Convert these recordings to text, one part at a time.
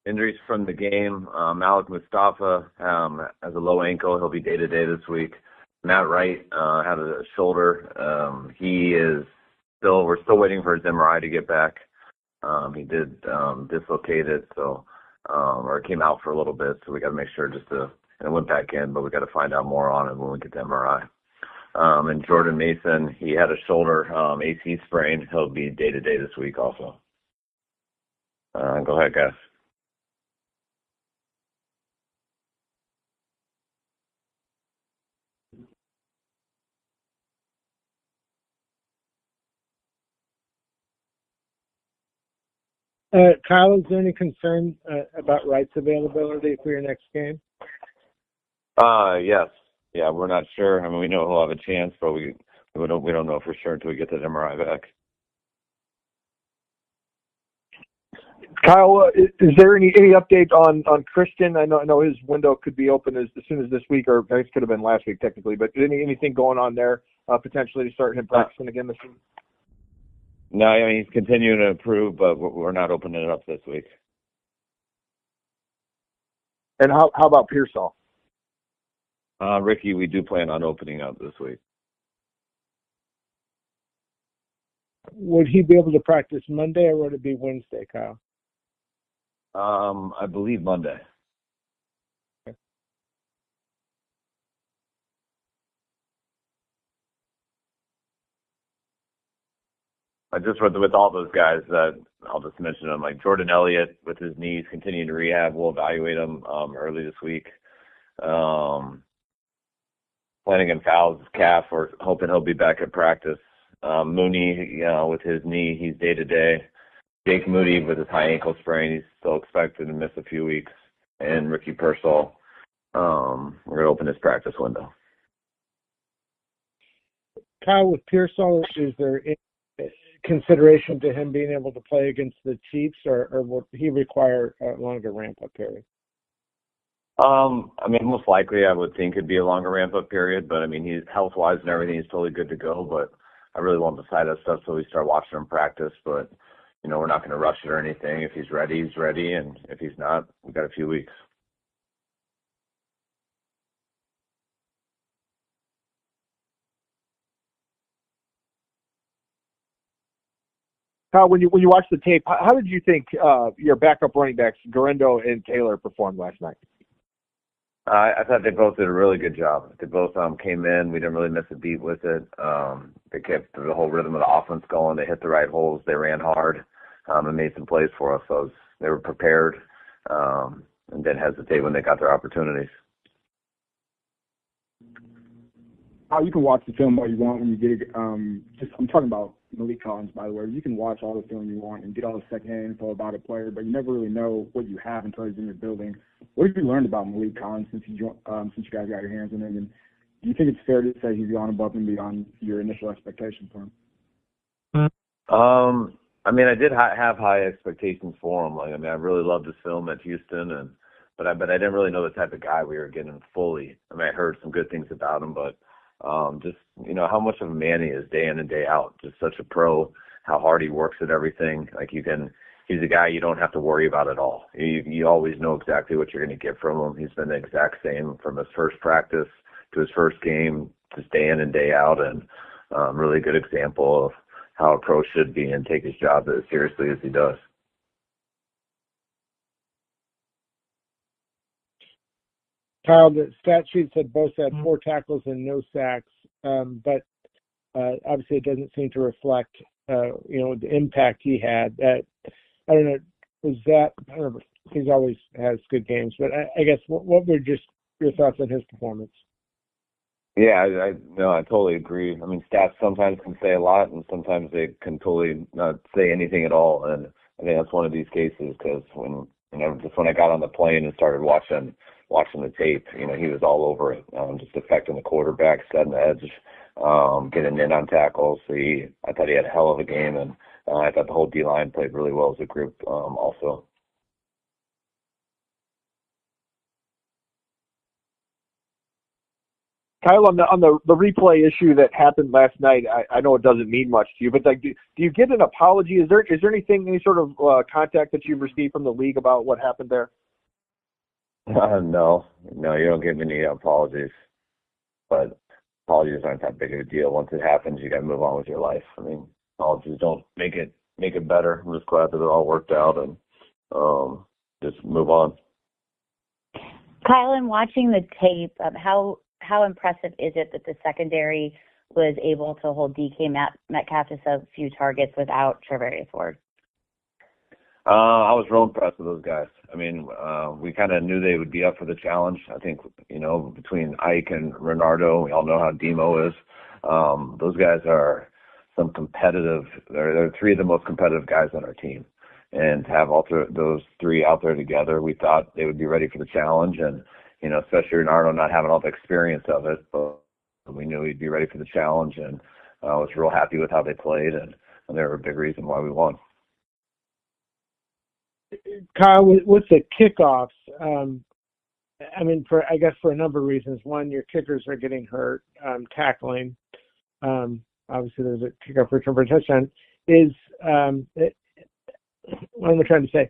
Injuries from the game. Malik Mustafa has a low ankle. He'll be day-to-day this week. Matt Wright had a shoulder. We're still waiting for his MRI to get back. He did dislocate it, or it came out for a little bit, so we got to make sure and it went back in, but we got to find out more on it when we get the MRI. And Jordan Mason, he had a shoulder AC sprain. He'll be day-to-day this week also. Go ahead, guys. Kyle, is there any concern about Wright's availability for your next game? Yes. Yeah, we're not sure. I mean, we know he'll have a chance, but we don't know for sure until we get that MRI back. Kyle, is there any update on Christian? I know his window could be open as soon as this week, or I guess it could have been last week technically. But anything going on there potentially to start him practicing again this week? No, I mean he's continuing to improve, but we're not opening it up this week. And how about Pearsall? Ricky, we do plan on opening up this week. Would he be able to practice Monday, or would it be Wednesday, Kyle? I believe Monday. Okay. I just with all those guys that I'll just mention them, like Jordan Elliott with his knees continuing to rehab. We'll evaluate him early this week. Flanagan Fowles' calf, we're hoping he'll be back at practice. Mooney, with his knee, he's day-to-day. Jake Moody with his high ankle sprain, he's still expected to miss a few weeks. And Ricky Pearsall, we're going to open his practice window. Kyle, with Pearsall, is there any consideration to him being able to play against the Chiefs, or will he require a longer ramp-up period? I mean, most likely I would think it'd be a longer ramp-up period, but I mean, he's health-wise and everything, he's totally good to go, but I really won't decide that stuff till we start watching him practice, but, you know, we're not going to rush it or anything. If he's ready, he's ready, and if he's not, we've got a few weeks. Kyle, when you watch the tape, how did you think your backup running backs, Garendo and Taylor, performed last night? I thought they both did a really good job. They both came in. We didn't really miss a beat with it. They kept the whole rhythm of the offense going. They hit the right holes. They ran hard and made some plays for us. So they were prepared and didn't hesitate when they got their opportunities. You can watch the film all you want when you get it. I'm talking about Malik Collins, by the way. You can watch all the film you want and get all the secondhand info about a player, but you never really know what you have until he's in your building. What have you learned about Malik Collins since you guys got your hands on him? And do you think it's fair to say he's gone above and beyond your initial expectations for him? I mean, I did have high expectations for him. Like, I mean, I really loved his film at Houston, but I didn't really know the type of guy we were getting fully. I mean, I heard some good things about him, but just, you know, how much of a man he is day in and day out. Just such a pro, how hard he works at everything. Like, he's a guy you don't have to worry about at all. You always know exactly what you're going to get from him. He's been the exact same from his first practice to his first game, just day in and day out, and really good example of how a pro should be and take his job as seriously as he does. Kyle, the stat sheet said both had 4 tackles and no sacks, but obviously it doesn't seem to reflect, the impact he had. I don't know, I don't know, he's always has good games, but I guess what were just your thoughts on his performance? Yeah, I totally agree. I mean, stats sometimes can say a lot, and sometimes they can totally not say anything at all. And I think that's one of these cases because when I got on the plane and started watching the tape, he was all over it, just affecting the quarterback, setting the edge, getting in on tackles. I thought he had a hell of a game, and I thought the whole D-line played really well as a group also. Kyle, on the replay issue that happened last night, I know it doesn't mean much to you, but like, do you get an apology? Is there anything, any sort of contact that you've received from the league about what happened there? No, you don't give any apologies. But apologies aren't that big of a deal. Once it happens, you got to move on with your life. I mean, apologies don't make it better. I'm just glad that it all worked out and just move on. Kyle, in watching the tape, how impressive is it that the secondary was able to hold DK Metcalf to so few targets without Trevarius Ward? I was real impressed with those guys. I mean, we kind of knew they would be up for the challenge. I think, between Ike and Renardo, we all know how Demo is. Those guys are some competitive. They're three of the most competitive guys on our team. And to have those three out there together, we thought they would be ready for the challenge. And, especially Renardo not having all the experience of it, but we knew he'd be ready for the challenge. And I was real happy with how they played, and they were a big reason why we won. Kyle, with the kickoffs, I mean, for a number of reasons. One, your kickers are getting hurt, tackling. Obviously, there's a kickoff return for a touchdown. What am I trying to say?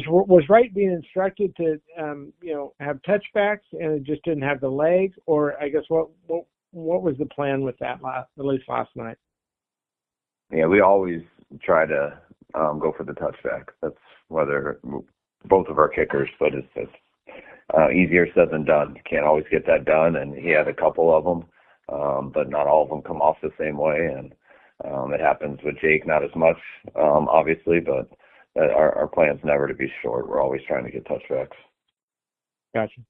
Was Wright being instructed to, have touchbacks and it just didn't have the legs? Or I guess what was the plan with that at least last night? Yeah, we always try to go for the touchback. That's whether both of our kickers, but it's easier said than done. You can't always get that done, and he had a couple of them, but not all of them come off the same way. And it happens with Jake, not as much, obviously, but our plan's never to be short. We're always trying to get touchbacks. Gotcha.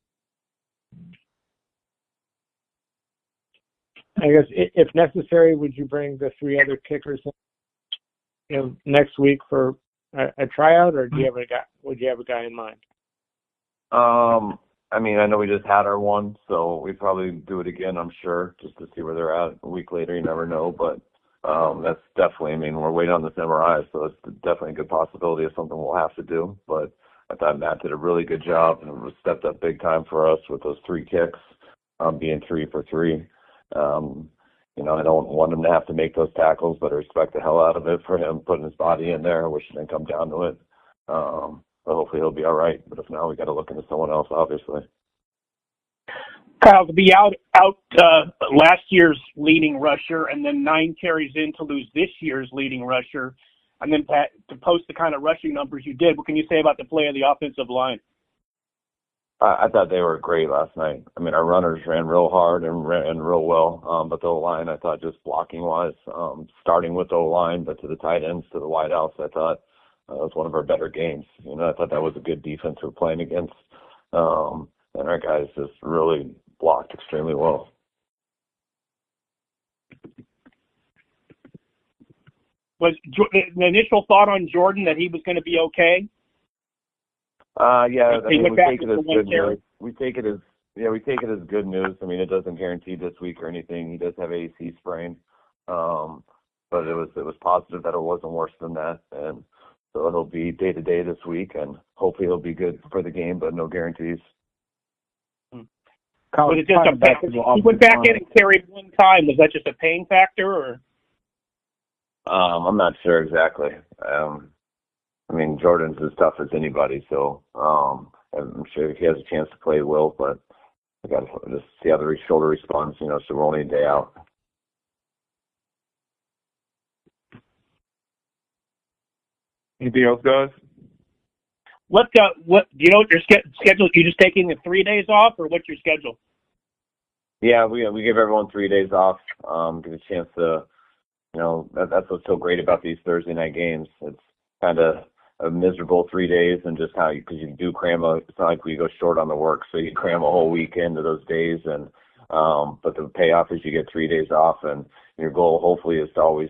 I guess if necessary, would you bring the three other kickers next week for a tryout, or would you have a guy in mind? I mean, I know we just had our one, so we'd probably do it again, I'm sure, just to see where they're at. A week later, you never know, but that's definitely, I mean, we're waiting on this MRI, so it's definitely a good possibility of something we'll have to do. But I thought Matt did a really good job and stepped up big time for us with those three kicks, being 3 for 3. I don't want him to have to make those tackles, but I respect the hell out of it for him putting his body in there. I wish he didn't come down to it. But hopefully he'll be all right. But if not, we got to look into someone else, obviously. Kyle, to be out last year's leading rusher and then 9 carries in to lose this year's leading rusher, and then to post the kind of rushing numbers you did, what can you say about the play of the offensive line? I thought they were great last night. I mean, our runners ran real hard and ran real well, but the O-line, I thought, just blocking-wise, starting with the O-line, but to the tight ends, to the wideouts, I thought it was one of our better games. I thought that was a good defense we're playing against, and our guys just really blocked extremely well. Was the initial thought on Jordan that he was going to be okay? Yeah, I mean, we take it as good news. We take it as good news. I mean, it doesn't guarantee this week or anything. He does have AC sprain, but it was positive that it wasn't worse than that, and so it'll be day to day this week, and hopefully he'll be good for the game, but no guarantees. Was it just he went back in and carried one time? Was that just a pain factor, or? I'm not sure exactly. I mean, Jordan's as tough as anybody, so I'm sure if he has a chance to play, he will, but I got to just see how the shoulder responds, so we're only a day out. Anything else, guys? What do you know what your schedule? You just taking the 3 days off, or what's your schedule? Yeah, we give everyone 3 days off, give a chance to, that's what's so great about these Thursday night games. It's kind of a miserable 3 days, and just how because you do cram it's not like we go short on the work, so you cram a whole week into those days, and but the payoff is you get 3 days off, and your goal hopefully is to always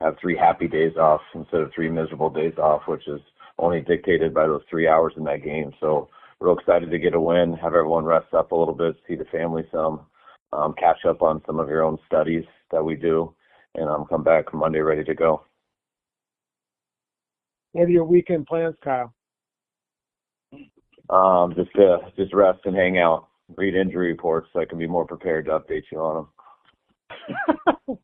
have 3 happy days off instead of 3 miserable days off, which is only dictated by those 3 hours in that game. So real excited to get a win, have everyone rest up a little bit, see the family some, catch up on some of your own studies that we do, and come back Monday ready to go. What are your weekend plans, Kyle? Just rest and hang out. read injury reports so I can be more prepared to update you on them.